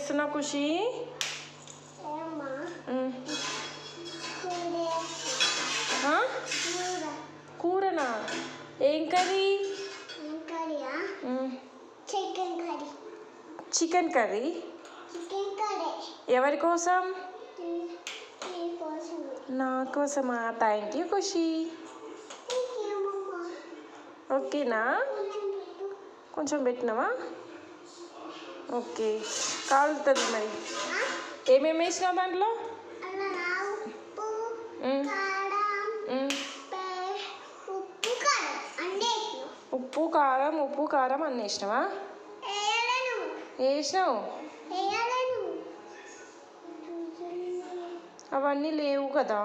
చేస్తున్నావు ఖుషి? కూరనా? ఏం curry? Chicken curry. ఎవరి కోసం? నా కోసమా? థ్యాంక్ యూ ఖుషి. ఓకేనా? కొంచెం పెట్టినావా? ఓకే, కాలుతుంది మరి. ఏమేమి వేసినావు దాంట్లో? ఉప్పు కారం అన్నీ వేసినావా? వేసినావు. అవన్నీ లేవు కదా.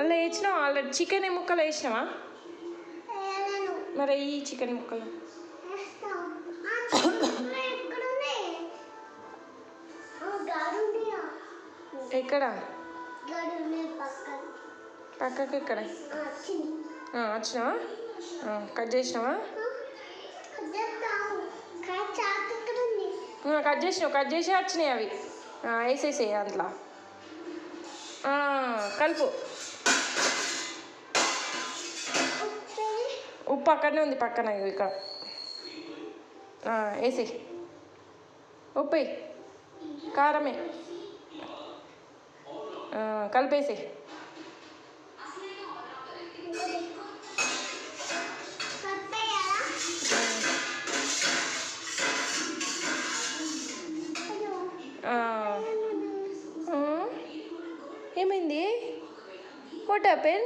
అలా వేసినావు ఆల్రెడీ. చికెన్ ముక్కలు వేసినావా? మరి ఈ చికెన్ ముక్కలు ఎక్కడ? పక్కకి ఎక్కడ? వచ్చినావా? కట్ చేసినావా? కట్ చేసి వచ్చినాయి అవి. వేసేసేయి దాంట్లో. కలుపు. ఉప్పు అక్కడనే ఉంది పక్కన ఇక్కడ. వేసేయి. ఉప్పు కారమే కలిపేసేయి. ఏమైంది? What happen?